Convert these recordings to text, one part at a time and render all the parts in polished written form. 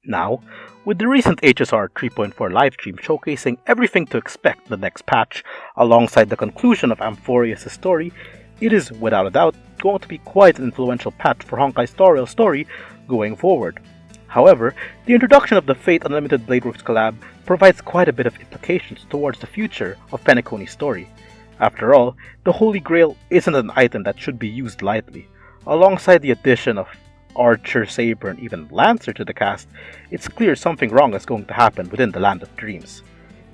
Now, with the recent HSR 3.4 livestream showcasing everything to expect in the next patch, alongside the conclusion of Amphorius' story, it is, without a doubt, going to be quite an influential patch for Honkai Star Rail story going forward. However, the introduction of the Fate Unlimited Bladeworks collab provides quite a bit of implications towards the future of Penaconi's story. After all, the Holy Grail isn't an item that should be used lightly. Alongside the addition of Archer, Saber, and even Lancer to the cast, it's clear something wrong is going to happen within the Land of Dreams.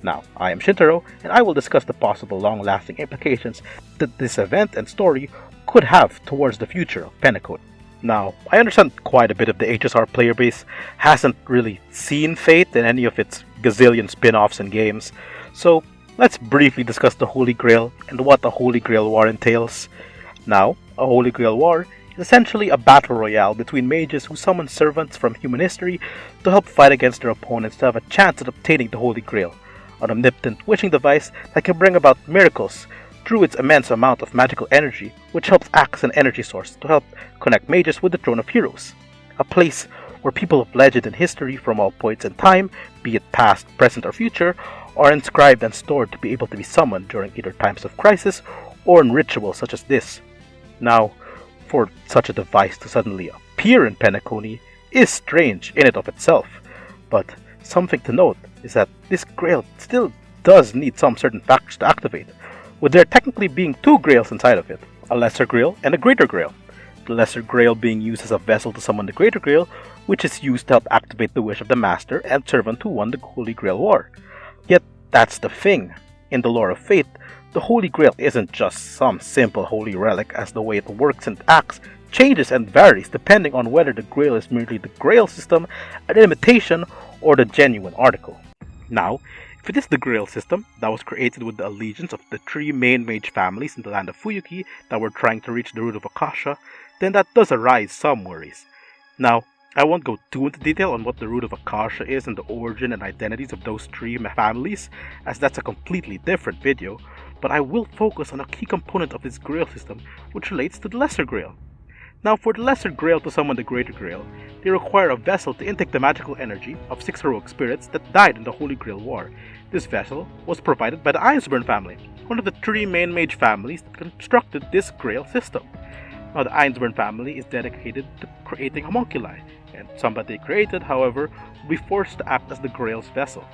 Now, I am Shintaro, and I will discuss the possible long-lasting implications that this event and story could have towards the future of Penacony. Now, I understand quite a bit of the HSR player base hasn't really seen Fate in any of its gazillion spin-offs and games, so let's briefly discuss the Holy Grail and what the Holy Grail War entails. Now, a Holy Grail War is essentially a battle royale between mages who summon servants from human history to help fight against their opponents to have a chance at obtaining the Holy Grail, an omnipotent wishing device that can bring about miracles through its immense amount of magical energy, which helps act as an energy source to help connect mages with the Throne of Heroes, a place where people of legend and history from all points in time, be it past, present, or future, are inscribed and stored to be able to be summoned during either times of crisis or in rituals such as this. Now, for such a device to suddenly appear in Penacony is strange in and of itself, but something to note is that this grail still does need some certain factors to activate, with there technically being two grails inside of it, a lesser grail and a greater grail. The lesser grail being used as a vessel to summon the greater grail, which is used to help activate the wish of the master and servant who won the Holy Grail War. Yet that's the thing. In the lore of Fate, the Holy Grail isn't just some simple holy relic, as the way it works and acts changes and varies depending on whether the grail is merely the grail system, an imitation, or the genuine article. Now, if it is the grail system that was created with the allegiance of the three main mage families in the land of Fuyuki that were trying to reach the root of Akasha, then that does arise some worries. Now, I won't go too into detail on what the root of Akasha is and the origin and identities of those three families, as that's a completely different video, but I will focus on a key component of this grail system which relates to the lesser grail. Now, for the lesser grail to summon the greater grail, they require a vessel to intake the magical energy of 6 heroic spirits that died in the Holy Grail War. This vessel was provided by the Ainsburn family, one of the 3 main mage families that constructed this grail system. Now, the Ainsburn family is dedicated to creating homunculi, and some that they created, however, would be forced to act as the grail's vessel.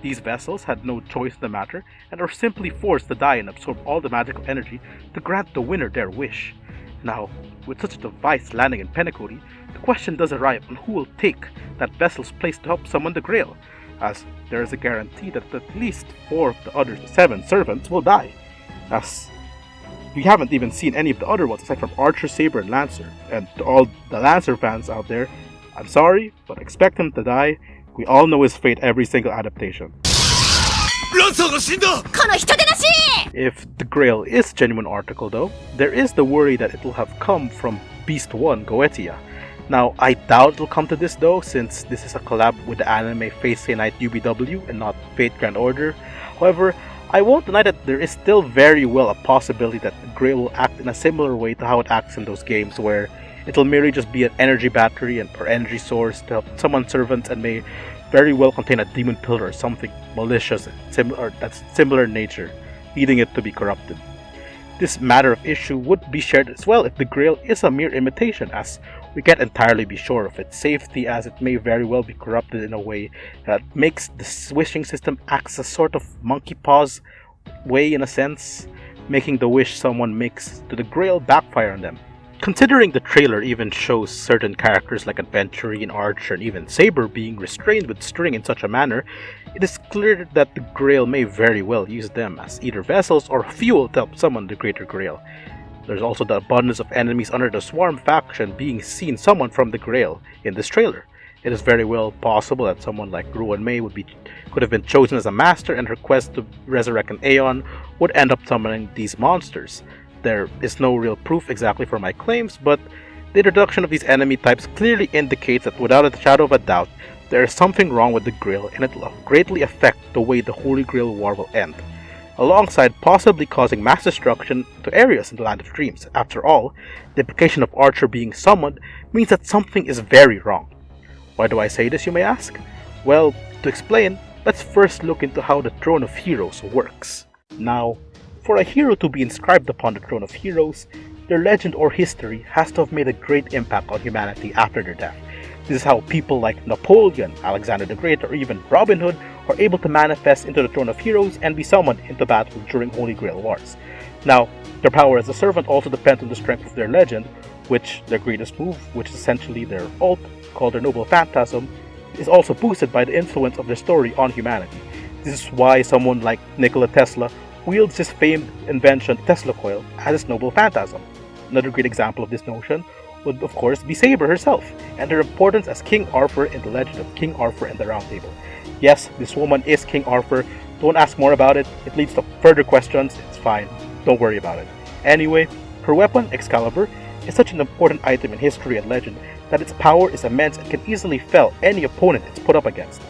These vessels had no choice in the matter and are simply forced to die and absorb all the magical energy to grant the winner their wish. Now, with such a device landing in Penacony, the question does arise on who will take that vessel's place to help summon the Grail, as there is a guarantee that at least 4 of the other 7 servants will die, as we haven't even seen any of the other ones aside from Archer, Saber, and Lancer. And to all the Lancer fans out there, I'm sorry, but expect him to die. We all know his fate every single adaptation. If the Grail is genuine article though, there is the worry that it will have come from Beast 1 Goetia. Now, I doubt it'll come to this though, since this is a collab with the anime Fate Stay Night UBW and not Fate Grand Order. However, I won't deny that there is still very well a possibility that the Grail will act in a similar way to how it acts in those games, where it'll merely just be an energy battery or energy source to help summon servants, and may very well contain a demon pillar or something malicious or that's similar in nature, leading it to be corrupted. This matter of issue would be shared as well if the Grail is a mere imitation, as we can't entirely be sure of its safety, as it may very well be corrupted in a way that makes the wishing system act as a sort of monkey paws way in a sense, making the wish someone makes to the Grail backfire on them. Considering the trailer even shows certain characters like Adventurine, Archer, and even Saber being restrained with string in such a manner, it is clear that the Grail may very well use them as either vessels or fuel to help summon the Greater Grail. There's also the abundance of enemies under the Swarm faction being seen summoned from the Grail in this trailer. It is very well possible that someone like Ruan Mei could have been chosen as a master, and her quest to resurrect an Aeon would end up summoning these monsters. There is no real proof exactly for my claims, but the introduction of these enemy types clearly indicates that without a shadow of a doubt, there is something wrong with the Grail, and it will greatly affect the way the Holy Grail War will end, alongside possibly causing mass destruction to areas in the Land of Dreams. After all, the implication of Archer being summoned means that something is very wrong. Why do I say this, you may ask? Well, to explain, let's first look into how the Throne of Heroes works. Now, for a hero to be inscribed upon the Throne of Heroes, their legend or history has to have made a great impact on humanity after their death. This is how people like Napoleon, Alexander the Great, or even Robin Hood are able to manifest into the Throne of Heroes and be summoned into battle during Holy Grail Wars. Now, their power as a servant also depends on the strength of their legend, which their greatest move, which is essentially their ult, called their Noble Phantasm, is also boosted by the influence of their story on humanity. This is why someone like Nikola Tesla wields his famed invention Tesla Coil as his Noble Phantasm. Another great example of this notion would of course be Saber herself, and her importance as King Arthur in the legend of King Arthur and the Round Table. Yes, this woman is King Arthur. Don't ask more about it, it leads to further questions, it's fine, don't worry about it. Anyway, her weapon, Excalibur, is such an important item in history and legend that its power is immense and can easily fell any opponent it's put up against.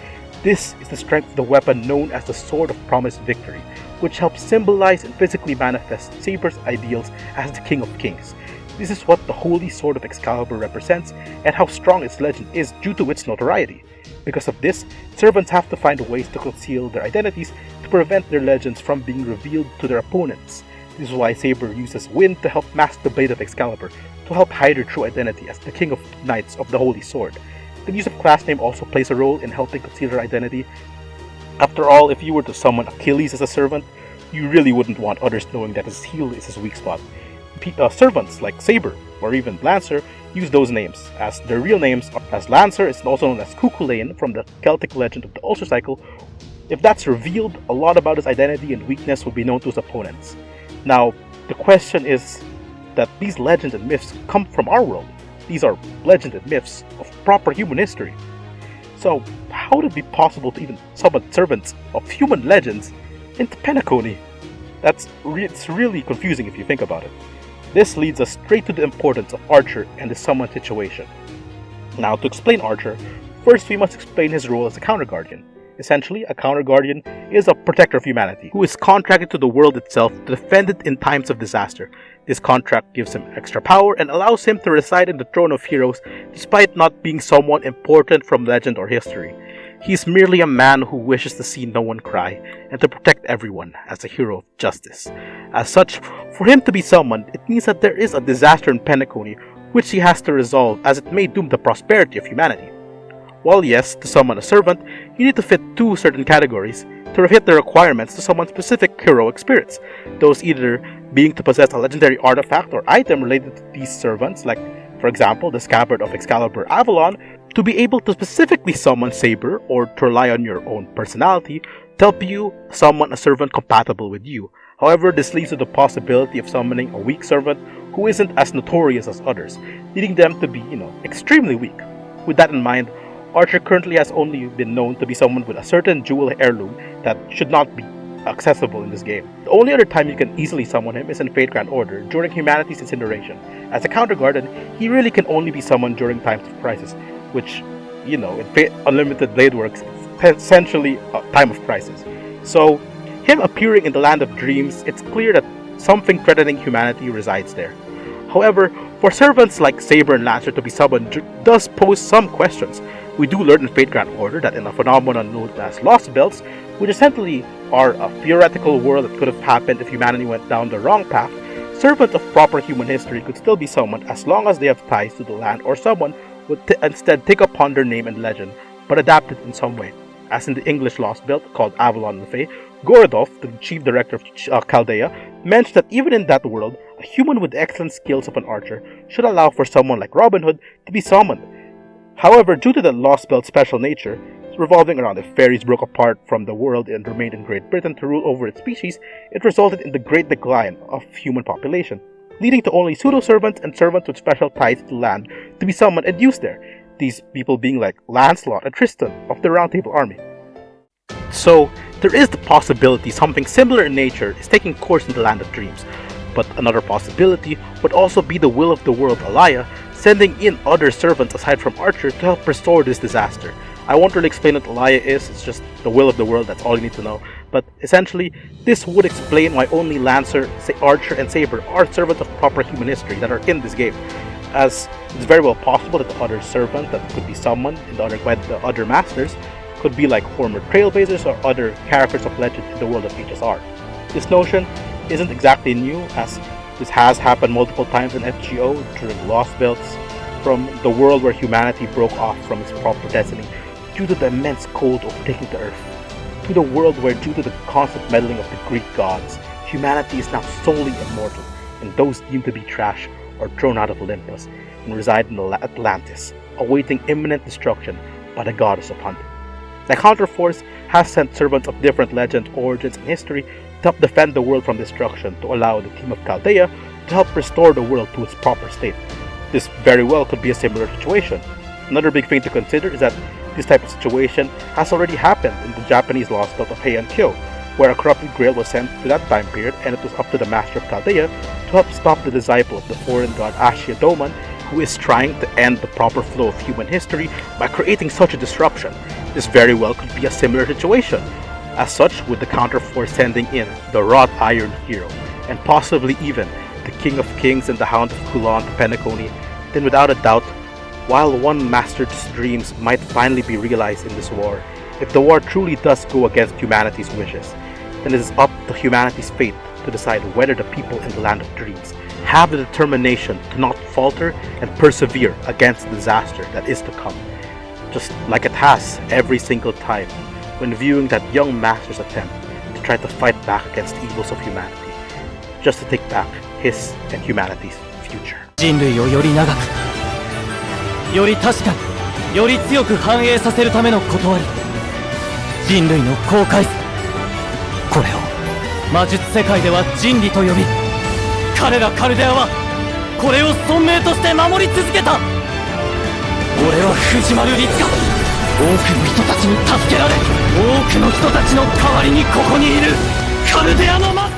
This is the strength of the weapon known as the Sword of Promised Victory, which helps symbolize and physically manifest Saber's ideals as the King of Kings. This is what the Holy Sword of Excalibur represents and how strong its legend is due to its notoriety. Because of this, servants have to find ways to conceal their identities to prevent their legends from being revealed to their opponents. This is why Saber uses wind to help mask the blade of Excalibur, to help hide her true identity as the King of Knights of the Holy Sword. The use of class name also plays a role in helping conceal her identity. After all, if you were to summon Achilles as a servant, you really wouldn't want others knowing that his heel is his weak spot. Servants like Saber or even Lancer use those names, as their real names are, as Lancer is also known as Cuchulainn from the Celtic legend of the Ulster Cycle. If that's revealed, a lot about his identity and weakness will be known to his opponents. Now, the question is that these legends and myths come from our world. These are legends and myths of proper human history. So, how would it be possible to even summon servants of human legends into Penacony? It's really confusing if you think about it. This leads us straight to the importance of Archer and the summon situation. Now, to explain Archer, first we must explain his role as a counter guardian. Essentially, a counter guardian is a protector of humanity who is contracted to the world itself to defend it in times of disaster. This contract gives him extra power and allows him to reside in the Throne of Heroes despite not being someone important from legend or history. He is merely a man who wishes to see no one cry and to protect everyone as a hero of justice. As such, for him to be summoned, it means that there is a disaster in Penacony which he has to resolve, as it may doom the prosperity of humanity. While yes, to summon a servant, you need to fit two certain categories to hit the requirements to summon specific heroic spirits, those either being to possess a legendary artifact or item related to these servants, like for example the scabbard of Excalibur Avalon, to be able to specifically summon Saber, or to rely on your own personality to help you summon a servant compatible with you. However, this leads to the possibility of summoning a weak servant who isn't as notorious as others, leading them to be, extremely weak. With that in mind, Archer currently has only been known to be someone with a certain jewel heirloom that should not be accessible in this game. The only other time you can easily summon him is in Fate Grand Order during humanity's incineration. As a counter guardian, he really can only be summoned during times of crisis, which, in Fate Unlimited Blade Works, it's essentially a time of crisis. So, him appearing in the Land of Dreams, it's clear that something threatening humanity resides there. However, for servants like Saber and Lancer to be summoned does pose some questions. We do learn in Fate Grand Order that in a phenomenon known as Lostbelts, which essentially are a theoretical world that could have happened if humanity went down the wrong path, servants of proper human history could still be summoned as long as they have ties to the land, or someone would instead take upon their name and legend, but adapt it in some way. As in the English Lostbelt called Avalon the Fae, Gorodov, the chief director of Chaldea, mentioned that even in that world, a human with the excellent skills of an archer should allow for someone like Robin Hood to be summoned. However, due to the Lostbelt's special nature, revolving around if fairies broke apart from the world and remained in Great Britain to rule over its species, it resulted in the great decline of human population, leading to only pseudo-servants and servants with special ties to land to be summoned and used there, these people being like Lancelot and Tristan of the Round Table army. So, there is the possibility something similar in nature is taking course in the Land of Dreams, but another possibility would also be the will of the world Alaya sending in other servants aside from Archer to help restore this disaster. I won't really explain what Alaya is, it's just the will of the world, that's all you need to know. But essentially, this would explain why only Lancer, Archer, and Saber are servants of proper human history that are in this game, as It's very well possible that the other servants that could be summoned by the other masters could be like former trailblazers or other characters of legend in the world of HSR. This notion isn't exactly new, as this has happened multiple times in FGO during Lostbelts, from the world where humanity broke off from its proper destiny due to the immense cold overtaking the earth, to the world where, due to the constant meddling of the Greek gods, humanity is now solely immortal, and those deemed to be trash are thrown out of Olympus and reside in Atlantis, awaiting imminent destruction by the goddess of hunting. The counterforce has sent servants of different legends, origins, and history to help defend the world from destruction, to allow the team of Chaldea to help restore the world to its proper state. This very well could be a similar situation. Another big thing to consider is that this type of situation has already happened in the Japanese Lostbelt of Heian-kyo, where a corrupted grail was sent to that time period, and it was up to the Master of Chaldea to help stop the disciple of the foreign god Ashia Doman, who is trying to end the proper flow of human history by creating such a disruption. This very well could be a similar situation. As such, with the counterforce sending in the wrought iron hero, and possibly even the King of Kings and the Hound of Kulan to Penaconian, then without a doubt, while one master's dreams might finally be realized in this war, if the war truly does go against humanity's wishes, then it is up to humanity's fate to decide whether the people in the land of dreams have the determination to not falter and persevere against the disaster that is to come, just like it has every single time when viewing that young master's attempt to try to fight back against the evils of humanity, just to take back his and humanity's future. 人類をより長く、より確かに、より強く繁栄させるための断り、人類の後悔。これを魔術世界では人理と呼び、彼らカルデアはこれを尊名として守り続けた。俺は藤丸律が多くの人たちに助けられ、多くの人たちの代わりにここにいるカルデアの魔